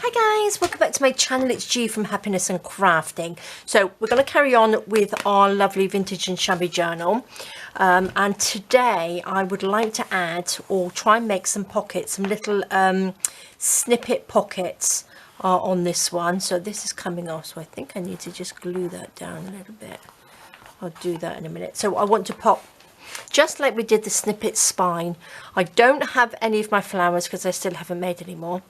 Hi guys, welcome back to my channel. It's G from Happiness and Crafting. So we're going to carry on with our lovely vintage and shabby journal, and today I would like to add or try and make some pockets, some little snippet pockets on this one. So this is coming off, so I think I need to just glue that down a little bit. I'll do that in a minute. So I want to pop, just like we did the snippet spine. I don't have any of my flowers because I still haven't made any more.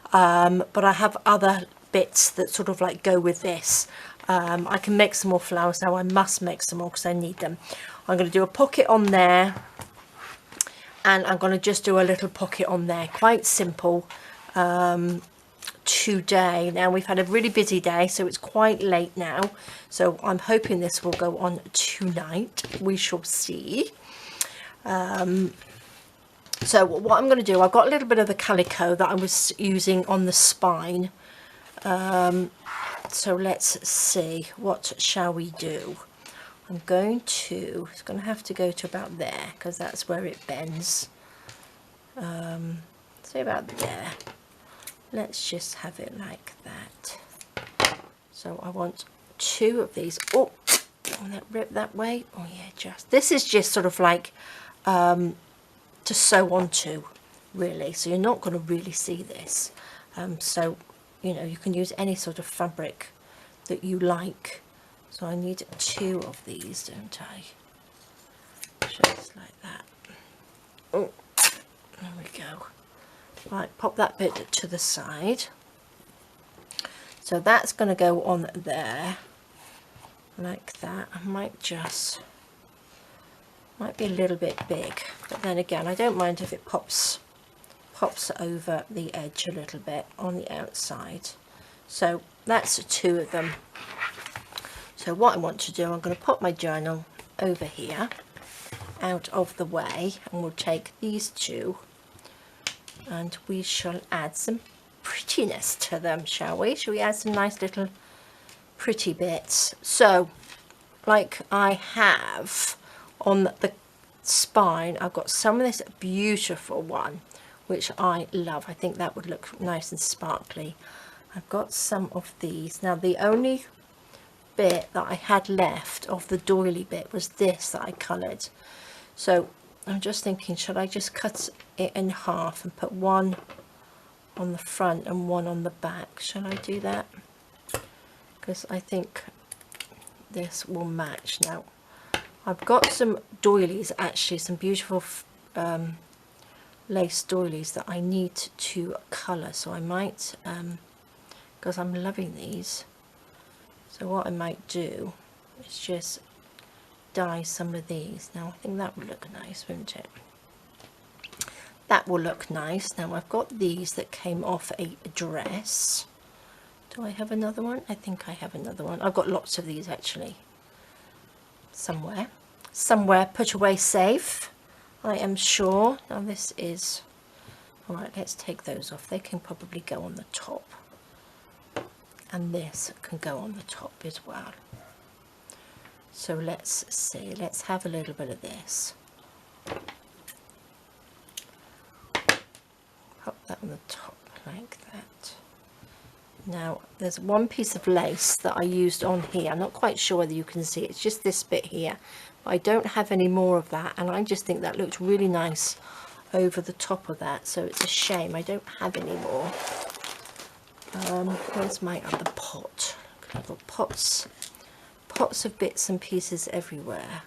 But I have other bits that sort of like go with this. I can make some more flowers now. I must make some more because I need them. I'm going to do a pocket on there, and I'm going to just do a little pocket on there. Quite simple today. Now we've had a really busy day, so it's quite late now. So I'm hoping this will go on tonight. We shall see. So what I'm going to do, I've got a little bit of the calico that I was using on the spine. So let's see, what shall we do? I'm going to, it's going to have to go to about there because that's where it bends. Say about there. Let's just have it like that. So I want two of these. Oh, that rip that way. Oh yeah, just, this is just sort of like, to sew onto, really, so you're not going to really see this. So you know, you can use any sort of fabric that you like. So I need two of these, don't I? Just like that. Oh, there we go. Right, pop that bit to the side. So that's going to go on there like that. I might be a little bit big, but then again, I don't mind if it pops over the edge a little bit on the outside. So that's two of them. So what I want to do, I'm going to pop my journal over here out of the way, and we'll take these two and we shall add some prettiness to them, shall we? Shall we add some nice little pretty bits? So like I have on the spine, I've got some of this beautiful one which I love. I think that would look nice and sparkly. I've got some of these. Now the only bit that I had left of the doily bit was this that I coloured. So I'm just thinking, should I just cut it in half and put one on the front and one on the back? Shall I do that? Because I think this will match. Now I've got some doilies, actually some beautiful lace doilies that I need to colour, so I might, because I'm loving these, so what I might do is just dye some of these. Now I think that would look nice, wouldn't it? That will look nice. Now I've got these that came off a dress. Do I have another one? I think I have another one. I've got lots of these actually. Somewhere put away safe, I am sure. Now this is, all right, let's take those off. They can probably go on the top, and this can go on the top as well. So let's see, let's have a little bit of this. Pop that on the top like that. Now there's one piece of lace that I used on here. I'm not quite sure whether you can see it. It's just this bit here. But I don't have any more of that, and I just think that looked really nice over the top of that. So it's a shame I don't have any more. Where's my other pot? I've got pots of bits and pieces everywhere.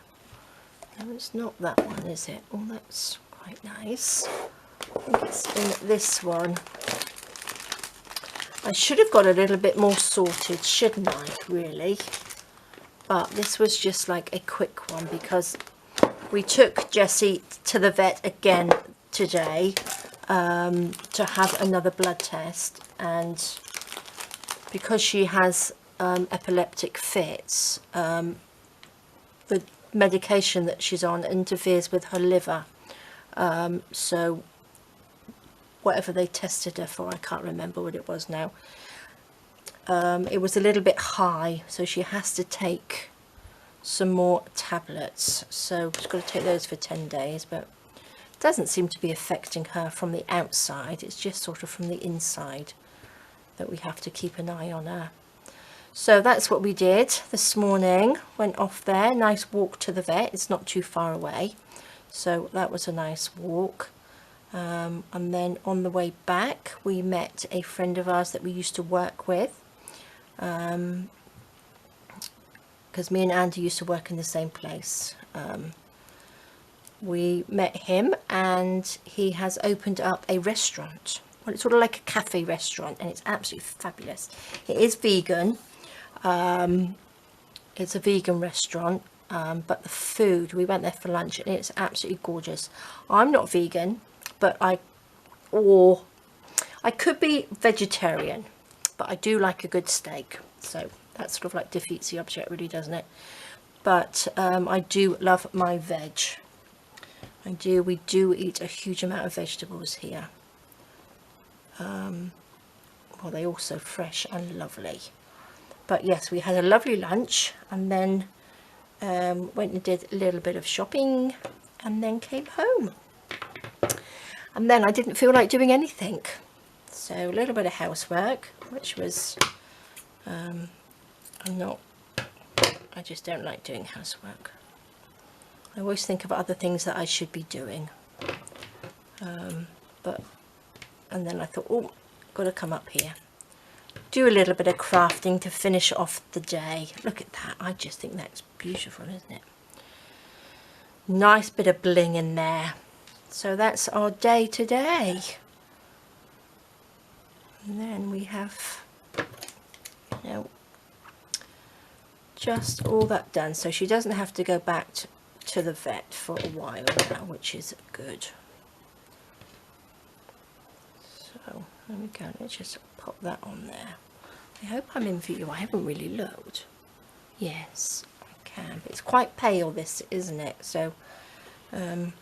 No, it's not that one, is it? Oh, that's quite nice. I think it's in this one. I should have got a little bit more sorted, shouldn't I, really? But this was just like a quick one because we took Jessie to the vet again today to have another blood test, and because she has epileptic fits, the medication that she's on interferes with her liver. So whatever they tested her for, I can't remember what it was now, it was a little bit high, so she has to take some more tablets. So she's got to take those for 10 days, but it doesn't seem to be affecting her from the outside. It's just sort of from the inside that we have to keep an eye on her. So that's what we did this morning. Went off there, nice walk to the vet. It's not too far away, so that was a nice walk. And then on the way back we met a friend of ours that we used to work with, because me and Andy used to work in the same place. We met him and he has opened up a restaurant. Well, it's sort of like a cafe restaurant, and it's absolutely fabulous. It is vegan. It's a vegan restaurant, but the food, we went there for lunch and it's absolutely gorgeous. I'm not vegan, but I could be vegetarian, but I do like a good steak, so that sort of like defeats the object, really, doesn't it? But I do love my veg. We do eat a huge amount of vegetables here. Well, they're also fresh and lovely. But yes, we had a lovely lunch, and then went and did a little bit of shopping, and then came home. And then I didn't feel like doing anything, so a little bit of housework, which was I just don't like doing housework. I always think of other things that I should be doing, and then I thought, oh, got to come up here, do a little bit of crafting to finish off the day. Look at that, I just think that's beautiful, isn't it? Nice bit of bling in there. So that's our day today. And then we have, you know, just all that done, so she doesn't have to go back to the vet for a while now, which is good. So there we go, let's just pop that on there. I hope I'm in view. I haven't really looked. Yes, I can, but it's quite pale, this, isn't it? So I'm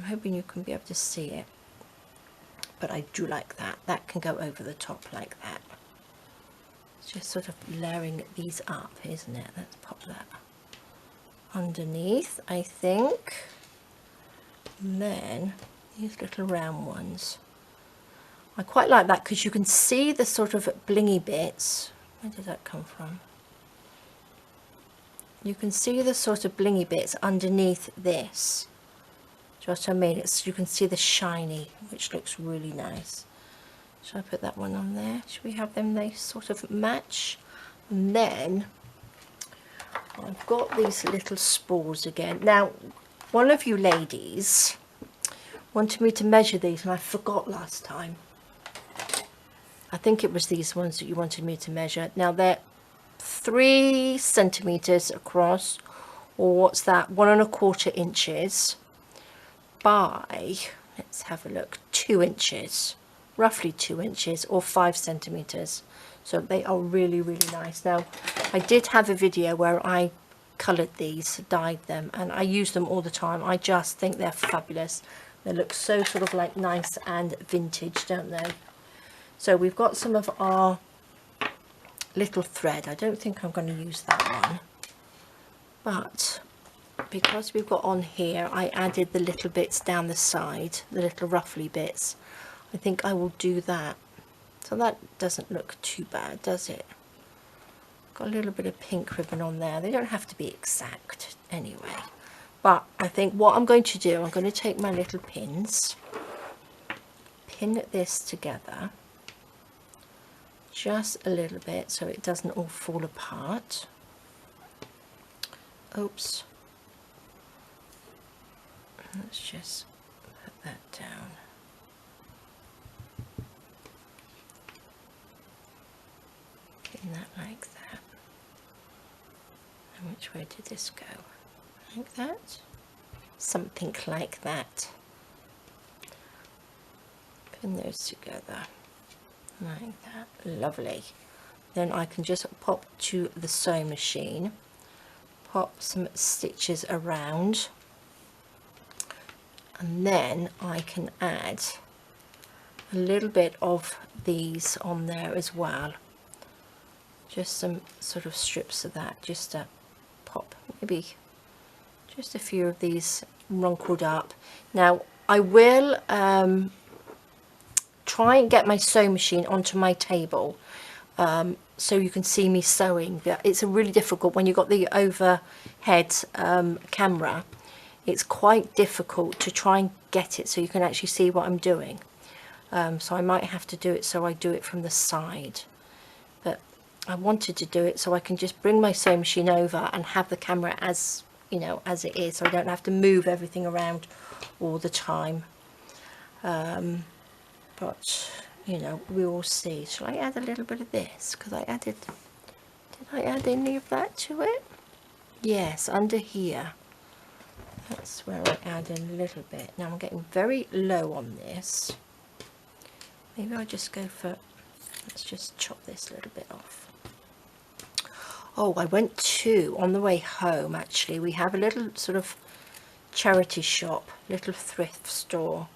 hoping you can be able to see it, but I do like that. That can go over the top like that. It's just sort of layering these up, isn't it? Let's pop that underneath, I think. And then these little round ones, I quite like that because you can see the sort of blingy bits. Where did that come from? You can see the sort of blingy bits underneath this. Do you know what I mean? You can see the shiny, which looks really nice. Shall I put that one on there? Should we have them, they sort of match? And then I've got these little spools again. Now, one of you ladies wanted me to measure these, and I forgot last time. I think it was these ones that you wanted me to measure. Now they're 3 centimeters across, or what's that, 1 1/4 inches by, let's have a look, 2 inches, roughly 2 inches, or 5 centimeters. So they are really, really nice. Now, I did have a video where I coloured these, dyed them, and I use them all the time. I just think they're fabulous. They look so sort of like nice and vintage, don't they? So we've got some of our little thread. I don't think I'm going to use that one, but because we've got on here, I added the little bits down the side, the little ruffly bits. I think I will do that. So that doesn't look too bad, does it? Got a little bit of pink ribbon on there. They don't have to be exact anyway. But I think what I'm going to do, I'm going to take my little pins, pin this together just a little bit so it doesn't all fall apart. Oops. Let's just put that down. Pin that like that. And which way did this go? Like that? Something like that. Pin those together. Like that. Lovely. Then I can just pop to the sewing machine, pop some stitches around, and then I can add a little bit of these on there as well. Just some sort of strips of that, just to pop, maybe just a few of these wrinkled up. Now I will try and get my sewing machine onto my table so you can see me sewing. It's really difficult when you've got the overhead camera. It's quite difficult to try and get it so you can actually see what I'm doing. So I might have to do it so I do it from the side. But I wanted to do it so I can just bring my sewing machine over and have the camera as, you know, as it is, so I don't have to move everything around all the time. But you know, we will see. Shall I add a little bit of this? Because I added, did I add any of that to it? Yes, under here. That's where I add a little bit. Now I'm getting very low on this. Maybe I'll just go for, let's just chop this little bit off. Oh, I went to, on the way home actually, we have a little sort of charity shop, little thrift store.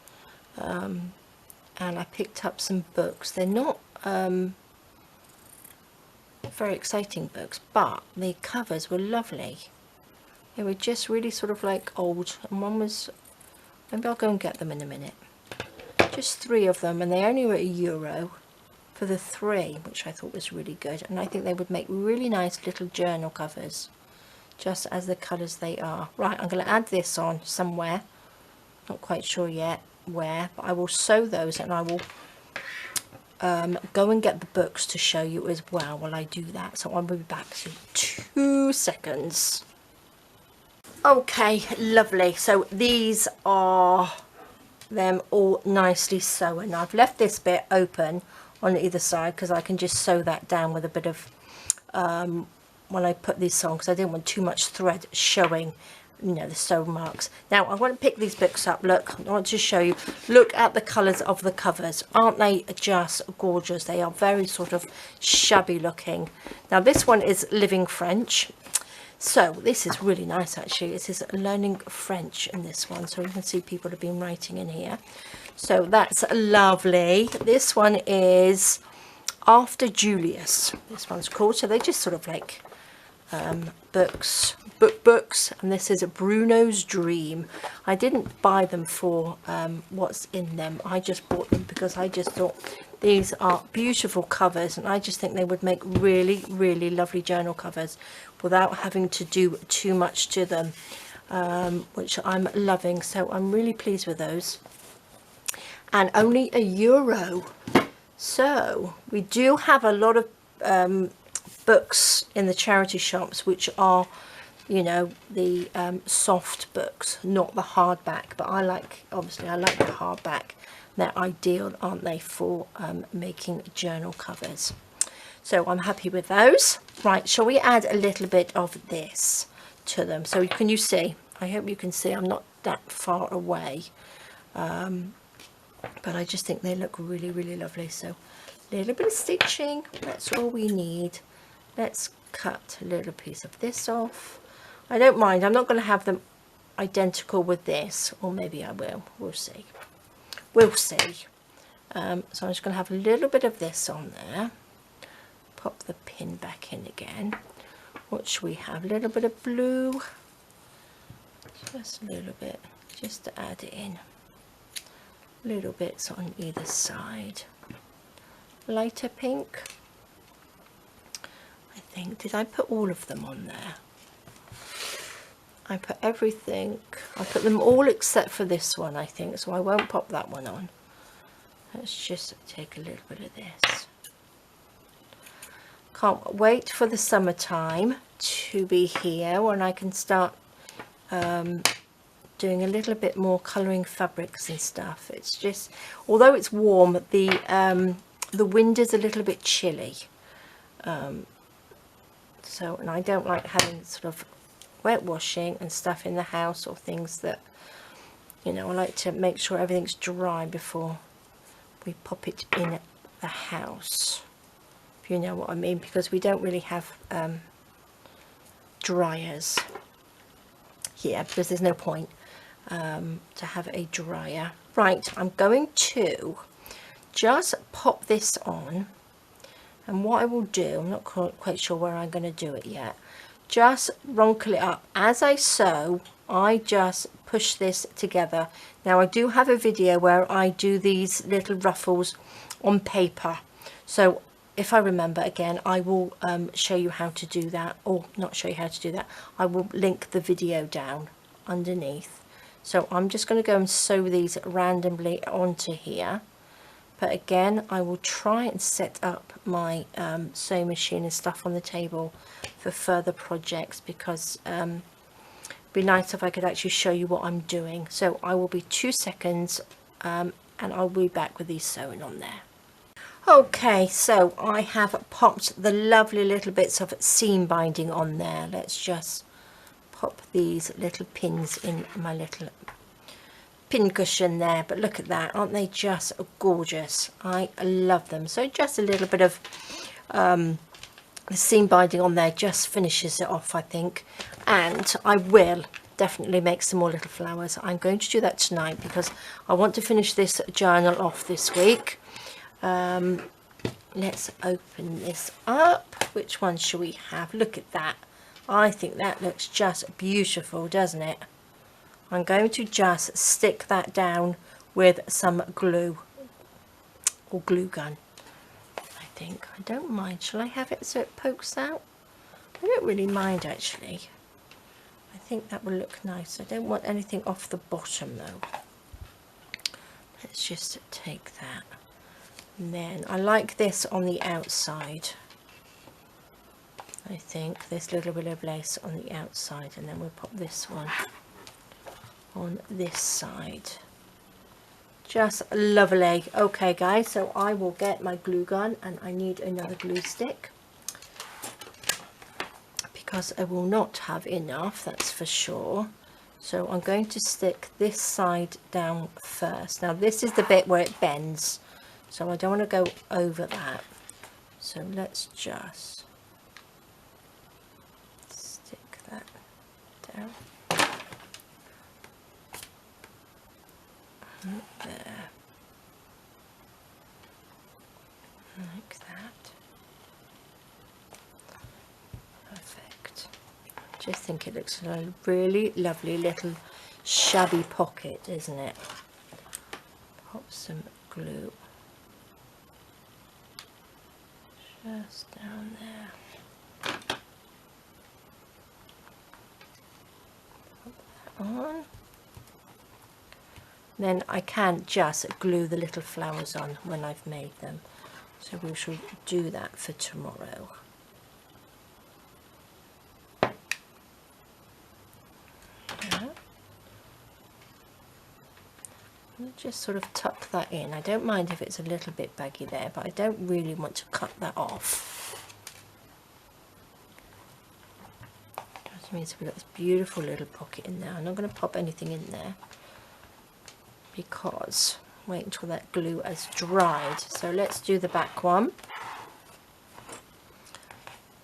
And I picked up some books. They're not very exciting books, but the covers were lovely. They were just really sort of like old, and one was, maybe I'll go and get them in a minute. Just 3 of them, and they only were €1 for the 3, which I thought was really good. And I think they would make really nice little journal covers, just as the colours they are. Right, I'm going to add this on somewhere. Not quite sure yet where, but I will sew those, and I will go and get the books to show you as well while I do that. So I'll be back in 2 seconds. Okay, lovely. So these are them all nicely sewn. I've left this bit open on either side because I can just sew that down with a bit of when I put these on, because I didn't want too much thread showing, you know, the sew marks. Now I want to pick these books up. Look, I want to show you. Look at the colours of the covers. Aren't they just gorgeous? They are very sort of shabby looking. Now this one is Living French. So this is really nice actually. It is Learning French in this one. So you can see people have been writing in here. So that's lovely. This one is After Julius. This one's cool. So they just sort of like books, and this is Bruno's Dream. I didn't buy them for what's in them. I just bought them because I just thought these are beautiful covers, and I just think they would make really, really lovely journal covers without having to do too much to them, which I'm loving. So I'm really pleased with those, and only €1. So we do have a lot of books in the charity shops which are, you know, the soft books, not the hardback, but I like, obviously I like the hardback. They're ideal, aren't they, for making journal covers. So I'm happy with those. Right, shall we add a little bit of this to them? So can you see? I hope you can see. I'm not that far away, but I just think they look really, really lovely. So a little bit of stitching, that's all we need. Let's cut a little piece of this off. I don't mind. I'm not going to have them identical with this, or maybe I will. We'll see. We'll see. So I'm just going to have a little bit of this on there. Pop the pin back in again. What should we have? A little bit of blue. Just a little bit, just to add it in. Little bits on either side. Lighter pink. I think, did I put all of them on there? I put everything. I put them all except for this one, I think, so I won't pop that one on. Let's just take a little bit of this. Can't wait for the summertime to be here when I can start doing a little bit more colouring fabrics and stuff. It's just, although it's warm, the wind is a little bit chilly. So, and I don't like having sort of wet washing and stuff in the house, or things that, you know, I like to make sure everything's dry before we pop it in the house, if you know what I mean, because we don't really have dryers here, because there's no point to have a dryer. Right, I'm going to just pop this on, and what I will do, I'm not quite sure where I'm going to do it yet, just wrinkle it up. As I sew, I just push this together. Now I do have a video where I do these little ruffles on paper, so if I remember again, I will show you how to do that, or not show you how to do that. I will link the video down underneath. So I'm just going to go and sew these randomly onto here. But again, I will try and set up my sewing machine and stuff on the table for further projects, because it'd be nice if I could actually show you what I'm doing. So I will be 2 seconds and I'll be back with these sewing on there. Okay, so I have popped the lovely little bits of seam binding on there. Let's just pop these little pins in my little pin cushion there. But look at that, aren't they just gorgeous? I love them. So just a little bit of the seam binding on there just finishes it off, I think. And I will definitely make some more little flowers. I'm going to do that tonight because I want to finish this journal off this week. Let's open this up. Which one should we have? Look at that. I think that looks just beautiful, doesn't it? I'm going to just stick that down with some glue or glue gun, I think. I don't mind. Shall I have it so it pokes out? I don't really mind actually. I think that will look nice. I don't want anything off the bottom though. Let's just take that. And then I like this on the outside. I think this little bit of lace on the outside, and then we'll pop this one on this side. Just lovely. Okay guys, so I will get my glue gun, and I need another glue stick because I will not have enough, that's for sure. So I'm going to stick this side down first. Now this is the bit where it bends, so I don't want to go over that. So let's just stick that down. There, like that. Perfect. I just think it looks like a really lovely little shabby pocket, isn't it? Pop some glue just down there. Pop that on. Then I can just glue the little flowers on when I've made them. So we shall do that for tomorrow. Yeah. I'll just sort of tuck that in. I don't mind if it's a little bit baggy there, but I don't really want to cut that off. That means we've got this beautiful little pocket in there. I'm not going to pop anything in there, because wait until that glue has dried. So let's do the back one.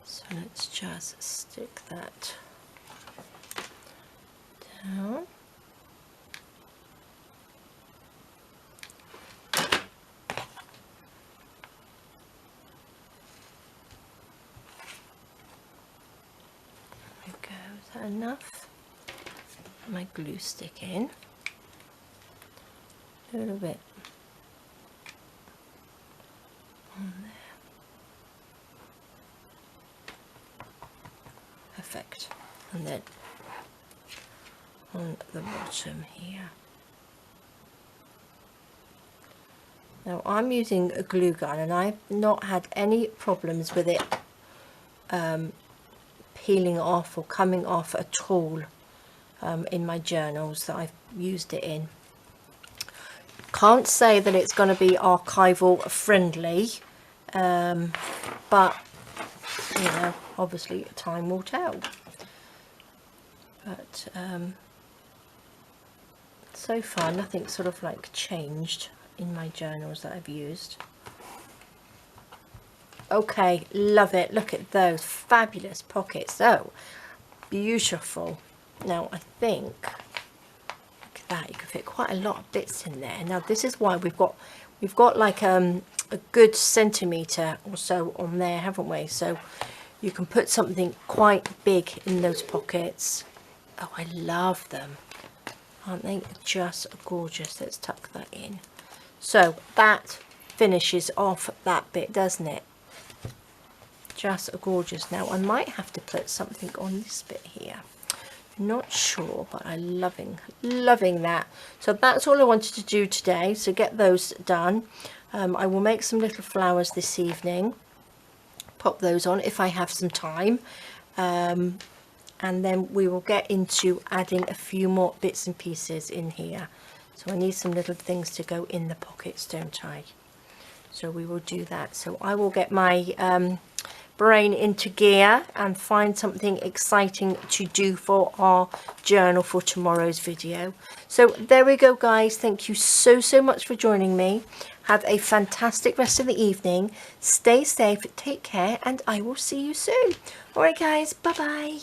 So let's just stick that down. There we go. Is that enough? Put my glue stick in. A little bit on there. Perfect. And then on the bottom here. Now I'm using a glue gun, and I've not had any problems with it peeling off or coming off at all in my journals that I've used it in. Can't say that it's going to be archival friendly, but you know, obviously time will tell. But so far nothing sort of like changed in my journals that I've used. Okay, love it. Look at those fabulous pockets. So beautiful. Now I think that you can fit quite a lot of bits in there. Now this is why we've got like a good centimetre or so on there, haven't we? So you can put something quite big in those pockets. Oh, I love them. Aren't they just gorgeous? Let's tuck that in. So that finishes off that bit, doesn't it? Just gorgeous. Now I might have to put something on this bit here. Not sure, but I'm loving that. So that's all I wanted to do today. So get those done. I will make some little flowers this evening. Pop those on if I have some time. And then we will get into adding a few more bits and pieces in here. So I need some little things to go in the pockets, don't I? So we will do that. So I will get my brain into gear and find something exciting to do for our journal for tomorrow's video. So there we go, guys. Thank you so much for joining me. Have a fantastic rest of the evening. Stay safe, take care, and I will see you soon. All right, guys, bye bye.